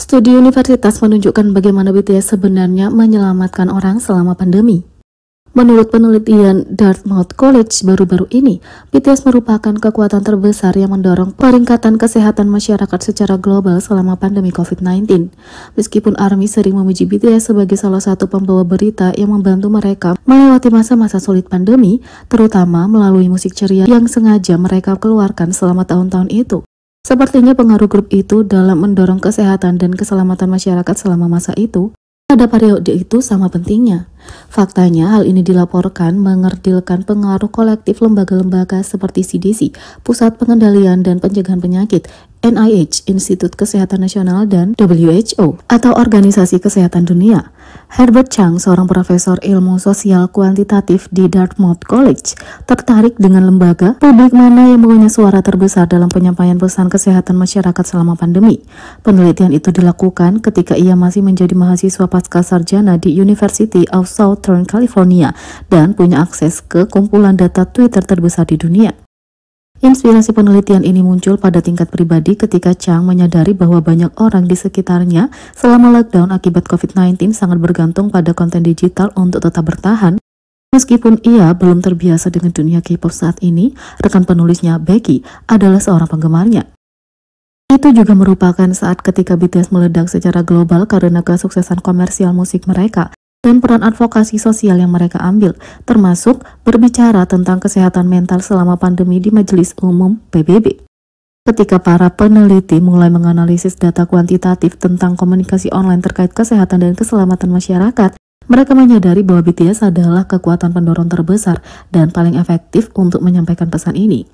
Studi universitas menunjukkan bagaimana BTS sebenarnya menyelamatkan orang selama pandemi. Menurut penelitian Dartmouth College baru-baru ini, BTS merupakan kekuatan terbesar yang mendorong peningkatan kesehatan masyarakat secara global selama pandemi COVID-19. Meskipun ARMY sering memuji BTS sebagai salah satu pembawa berita yang membantu mereka melewati masa-masa sulit pandemi, terutama melalui musik ceria yang sengaja mereka keluarkan selama tahun-tahun itu. Sepertinya pengaruh grup itu dalam mendorong kesehatan dan keselamatan masyarakat selama masa itu. Pada periode itu sama pentingnya. Faktanya, hal ini dilaporkan mengerdilkan pengaruh kolektif lembaga-lembaga seperti CDC, Pusat Pengendalian dan Pencegahan Penyakit, NIH, Institut Kesehatan Nasional, dan WHO, atau Organisasi Kesehatan Dunia. Herbert Chang, seorang profesor ilmu sosial kuantitatif di Dartmouth College, tertarik dengan lembaga publik mana yang mempunyai suara terbesar dalam penyampaian pesan kesehatan masyarakat selama pandemi. Penelitian itu dilakukan ketika ia masih menjadi mahasiswa pasca sarjana di University of Southern California dan punya akses ke kumpulan data Twitter terbesar di dunia. Inspirasi penelitian ini muncul pada tingkat pribadi ketika Chang menyadari bahwa banyak orang di sekitarnya selama lockdown akibat COVID-19 sangat bergantung pada konten digital untuk tetap bertahan. Meskipun ia belum terbiasa dengan dunia K-pop saat ini, rekan penulisnya Becky adalah seorang penggemarnya. Itu juga merupakan saat ketika BTS meledak secara global karena kesuksesan komersial musik mereka dan peran advokasi sosial yang mereka ambil, termasuk berbicara tentang kesehatan mental selama pandemi di Majelis Umum PBB. Ketika para peneliti mulai menganalisis data kuantitatif tentang komunikasi online terkait kesehatan dan keselamatan masyarakat, mereka menyadari bahwa BTS adalah kekuatan pendorong terbesar dan paling efektif untuk menyampaikan pesan ini.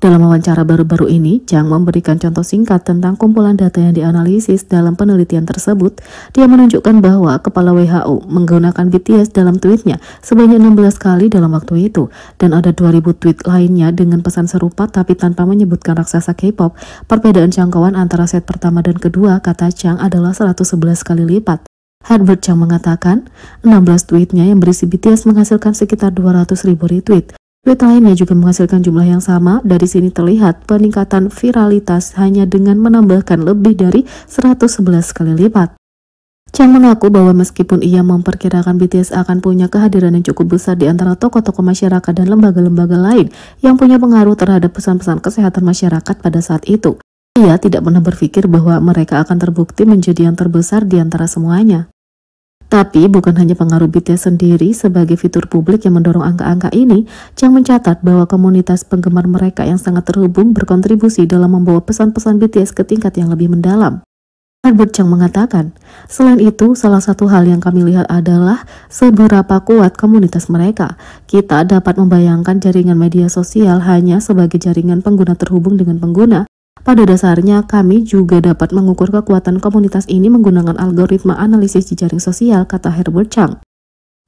Dalam wawancara baru-baru ini, Chang memberikan contoh singkat tentang kumpulan data yang dianalisis dalam penelitian tersebut. Dia menunjukkan bahwa Kepala WHO menggunakan BTS dalam tweetnya sebanyak 16 kali dalam waktu itu, dan ada 2000 tweet lainnya dengan pesan serupa tapi tanpa menyebutkan raksasa K-pop. Perbedaan jangkauan antara set pertama dan kedua, kata Chang, adalah 111 kali lipat. Herbert Chang mengatakan, 16 tweetnya yang berisi BTS menghasilkan sekitar 200.000 retweet. Tweet lainnya juga menghasilkan jumlah yang sama. Dari sini terlihat peningkatan viralitas hanya dengan menambahkan lebih dari 111 kali lipat. Chang mengaku bahwa meskipun ia memperkirakan BTS akan punya kehadiran yang cukup besar di antara tokoh-tokoh masyarakat dan lembaga-lembaga lain yang punya pengaruh terhadap pesan-pesan kesehatan masyarakat pada saat itu, ia tidak pernah berpikir bahwa mereka akan terbukti menjadi yang terbesar di antara semuanya. Tapi bukan hanya pengaruh BTS sendiri sebagai fitur publik yang mendorong angka-angka ini, Chang mencatat bahwa komunitas penggemar mereka yang sangat terhubung berkontribusi dalam membawa pesan-pesan BTS ke tingkat yang lebih mendalam. Herbert Chang mengatakan, selain itu, salah satu hal yang kami lihat adalah seberapa kuat komunitas mereka. Kita dapat membayangkan jaringan media sosial hanya sebagai jaringan pengguna terhubung dengan pengguna. Pada dasarnya, kami juga dapat mengukur kekuatan komunitas ini menggunakan algoritma analisis jejaring sosial, kata Herbert Chang.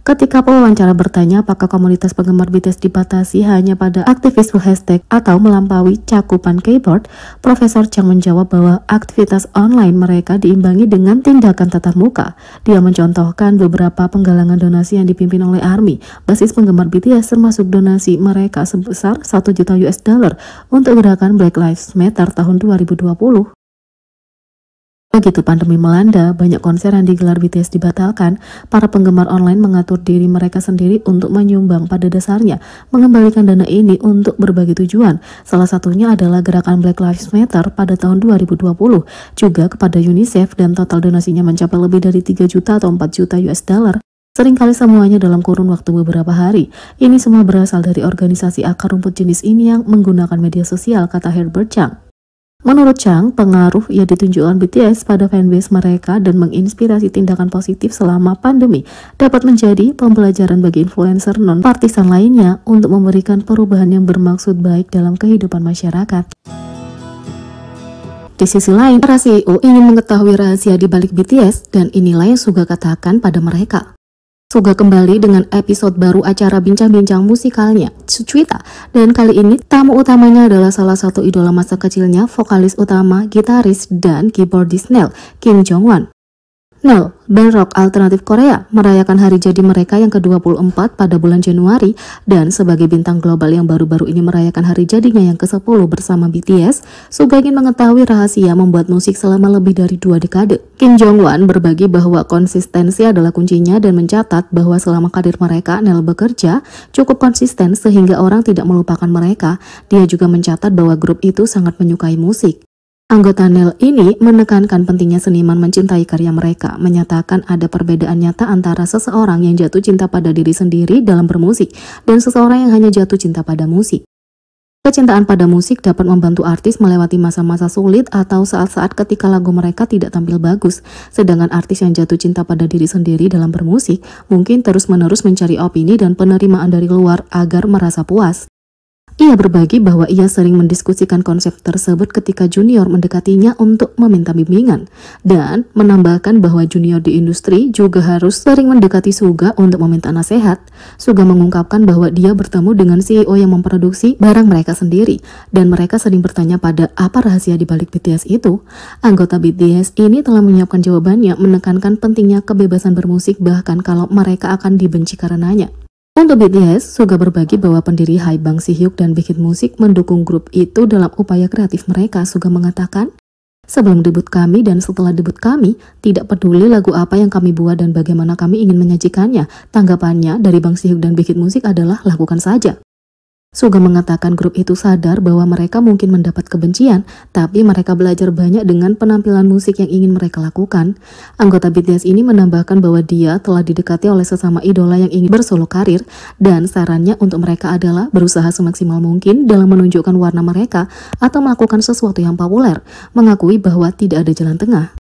Ketika pewawancara bertanya apakah komunitas penggemar BTS dibatasi hanya pada aktivis hashtag atau melampaui cakupan K-pop, Profesor Chang menjawab bahwa aktivitas online mereka diimbangi dengan tindakan tatap muka. Dia mencontohkan beberapa penggalangan donasi yang dipimpin oleh ARMY, basis penggemar BTS, termasuk donasi mereka sebesar 1 juta US dollar untuk gerakan Black Lives Matter tahun 2020. Begitu pandemi melanda, banyak konser yang digelar BTS dibatalkan. Para penggemar online mengatur diri mereka sendiri untuk menyumbang, pada dasarnya mengembalikan dana ini untuk berbagai tujuan. Salah satunya adalah gerakan Black Lives Matter pada tahun 2020, juga kepada UNICEF, dan total donasinya mencapai lebih dari 3 juta atau 4 juta US dollar. Seringkali semuanya dalam kurun waktu beberapa hari. Ini semua berasal dari organisasi akar rumput jenis ini yang menggunakan media sosial, kata Herbert Chang. Menurut Chang, pengaruh yang ditunjukkan BTS pada fanbase mereka dan menginspirasi tindakan positif selama pandemi dapat menjadi pembelajaran bagi influencer non-partisan lainnya untuk memberikan perubahan yang bermaksud baik dalam kehidupan masyarakat. Di sisi lain, para CEO ingin mengetahui rahasia di balik BTS, dan inilah yang Suga katakan pada mereka. Suga kembali dengan episode baru acara bincang-bincang musikalnya, Suchwita, dan kali ini tamu utamanya adalah salah satu idola masa kecilnya, vokalis utama, gitaris, dan keyboardist Neil, Kim Jong-wan. Nel, band rock alternatif Korea, merayakan hari jadi mereka yang ke-24 pada bulan Januari, dan sebagai bintang global yang baru-baru ini merayakan hari jadinya yang ke-10 bersama BTS, Suga ingin mengetahui rahasia membuat musik selama lebih dari 2 dekade. Kim Jong-wan berbagi bahwa konsistensi adalah kuncinya dan mencatat bahwa selama karir mereka, Nel bekerja cukup konsisten sehingga orang tidak melupakan mereka. Dia juga mencatat bahwa grup itu sangat menyukai musik. Anggota Nel ini menekankan pentingnya seniman mencintai karya mereka, menyatakan ada perbedaan nyata antara seseorang yang jatuh cinta pada diri sendiri dalam bermusik dan seseorang yang hanya jatuh cinta pada musik. Kecintaan pada musik dapat membantu artis melewati masa-masa sulit atau saat-saat ketika lagu mereka tidak tampil bagus, sedangkan artis yang jatuh cinta pada diri sendiri dalam bermusik mungkin terus-menerus mencari opini dan penerimaan dari luar agar merasa puas. Ia berbagi bahwa ia sering mendiskusikan konsep tersebut ketika junior mendekatinya untuk meminta bimbingan, dan menambahkan bahwa junior di industri juga harus sering mendekati Suga untuk meminta nasihat. Suga mengungkapkan bahwa dia bertemu dengan CEO yang memproduksi barang mereka sendiri, dan mereka sering bertanya pada apa rahasia di balik BTS itu. Anggota BTS ini telah menyiapkan jawabannya, menekankan pentingnya kebebasan bermusik bahkan kalau mereka akan dibenci karenanya. Untuk BTS, Suga berbagi bahwa pendiri HYBE Bang Si-hyuk dan Big Hit Music mendukung grup itu dalam upaya kreatif mereka. Suga mengatakan, sebelum debut kami dan setelah debut kami, tidak peduli lagu apa yang kami buat dan bagaimana kami ingin menyajikannya. Tanggapannya dari Bang Si-hyuk dan Big Hit Music adalah lakukan saja. Suga mengatakan grup itu sadar bahwa mereka mungkin mendapat kebencian, tapi mereka belajar banyak dengan penampilan musik yang ingin mereka lakukan. Anggota BTS ini menambahkan bahwa dia telah didekati oleh sesama idola yang ingin bersolo karir, dan sarannya untuk mereka adalah berusaha semaksimal mungkin dalam menunjukkan warna mereka atau melakukan sesuatu yang populer, mengakui bahwa tidak ada jalan tengah.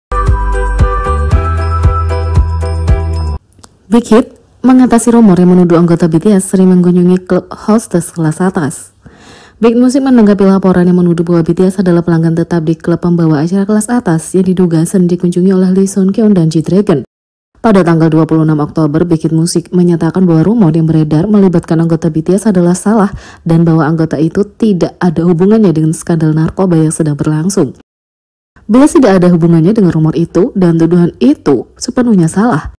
Big Hit mengatasi rumor yang menuduh anggota BTS sering mengunjungi klub hostess kelas atas. Big Music menanggapi laporan yang menuduh bahwa BTS adalah pelanggan tetap di klub pembawa acara kelas atas yang diduga sering dikunjungi oleh Lee Sun Kyun dan G-Dragon. Pada tanggal 26 Oktober, Big Hit Music menyatakan bahwa rumor yang beredar melibatkan anggota BTS adalah salah dan bahwa anggota itu tidak ada hubungannya dengan skandal narkoba yang sedang berlangsung. Bila tidak ada hubungannya dengan rumor itu dan tuduhan itu sepenuhnya salah,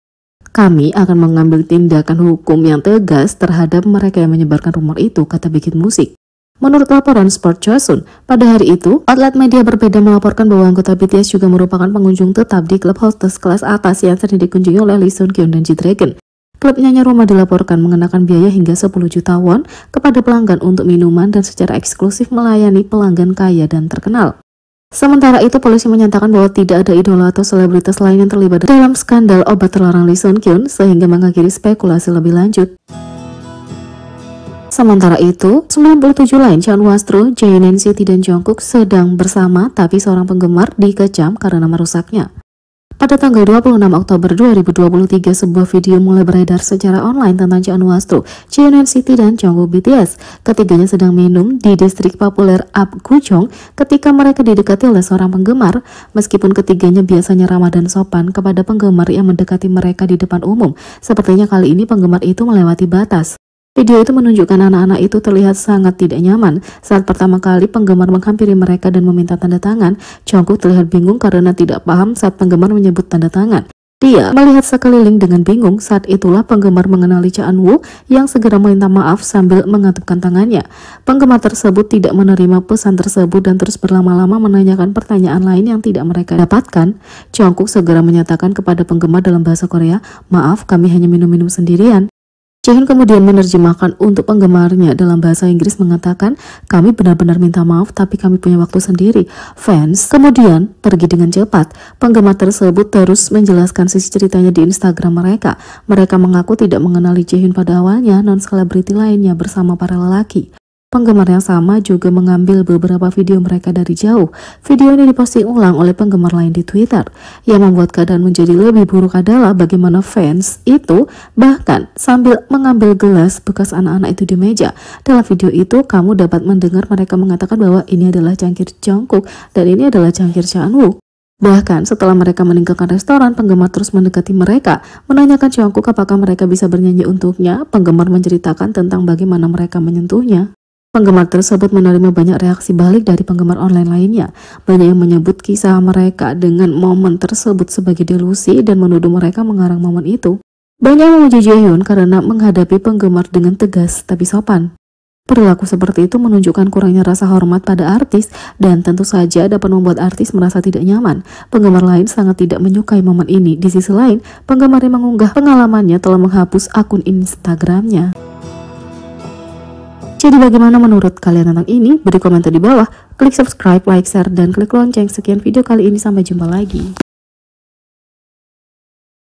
kami akan mengambil tindakan hukum yang tegas terhadap mereka yang menyebarkan rumor itu, kata Big Hit Music. Menurut laporan Sport Chosun, pada hari itu, outlet media berbeda melaporkan bahwa anggota BTS juga merupakan pengunjung tetap di klub hostess kelas atas yang sering dikunjungi oleh Lee Sun Kyun dan G-Dragon. Klub Nyanyi Roma dilaporkan mengenakan biaya hingga 10 juta won kepada pelanggan untuk minuman dan secara eksklusif melayani pelanggan kaya dan terkenal. Sementara itu, polisi menyatakan bahwa tidak ada idola atau selebritas lain yang terlibat dalam skandal obat terlarang Lee Sun Kyun sehingga mengakhiri spekulasi lebih lanjut. Sementara itu, 97 lain Chan Wastro, Jae NCT dan Jungkook sedang bersama, tapi seorang penggemar dikecam karena merusaknya. Pada tanggal 26 Oktober 2023, sebuah video mulai beredar secara online tentang Chan Wastro, Jae NCT dan Jungkook BTS. Ketiganya sedang minum di distrik populer Apgujeong ketika mereka didekati oleh seorang penggemar. Meskipun ketiganya biasanya ramah dan sopan kepada penggemar yang mendekati mereka di depan umum, sepertinya kali ini penggemar itu melewati batas. Video itu menunjukkan anak-anak itu terlihat sangat tidak nyaman saat pertama kali penggemar menghampiri mereka dan meminta tanda tangan. Jungkook terlihat bingung karena tidak paham saat penggemar menyebut tanda tangan. Dia melihat sekeliling dengan bingung. Saat itulah penggemar mengenali Cha Eun-woo yang segera meminta maaf sambil mengatupkan tangannya. Penggemar tersebut tidak menerima pesan tersebut dan terus berlama-lama menanyakan pertanyaan lain yang tidak mereka dapatkan. Jungkook segera menyatakan kepada penggemar dalam bahasa Korea, "Maaf, kami hanya minum-minum sendirian." Jaehyun kemudian menerjemahkan untuk penggemarnya dalam bahasa Inggris mengatakan, "Kami benar-benar minta maaf tapi kami punya waktu sendiri." Fans kemudian pergi dengan cepat. Penggemar tersebut terus menjelaskan sisi ceritanya di Instagram mereka. Mereka mengaku tidak mengenali Jaehyun pada awalnya, non-selebriti lainnya bersama para lelaki. Penggemar yang sama juga mengambil beberapa video mereka dari jauh. Video ini diposting ulang oleh penggemar lain di Twitter. Yang membuat keadaan menjadi lebih buruk adalah bagaimana fans itu bahkan sambil mengambil gelas bekas anak-anak itu di meja. Dalam video itu, kamu dapat mendengar mereka mengatakan bahwa ini adalah cangkir Jungkook dan ini adalah cangkir Cha Eun-woo. Bahkan setelah mereka meninggalkan restoran, penggemar terus mendekati mereka, menanyakan Jungkook apakah mereka bisa bernyanyi untuknya. Penggemar menceritakan tentang bagaimana mereka menyentuhnya. Penggemar tersebut menerima banyak reaksi balik dari penggemar online lainnya. Banyak yang menyebut kisah mereka dengan momen tersebut sebagai delusi dan menuduh mereka mengarang momen itu. Banyak yang memuji Jaehyun karena menghadapi penggemar dengan tegas tapi sopan. Perilaku seperti itu menunjukkan kurangnya rasa hormat pada artis dan tentu saja dapat membuat artis merasa tidak nyaman. Penggemar lain sangat tidak menyukai momen ini. Di sisi lain, penggemar yang mengunggah pengalamannya telah menghapus akun Instagramnya. Jadi bagaimana menurut kalian tentang ini? Beri komentar di bawah, klik subscribe, like, share, dan klik lonceng. Sekian video kali ini, sampai jumpa lagi.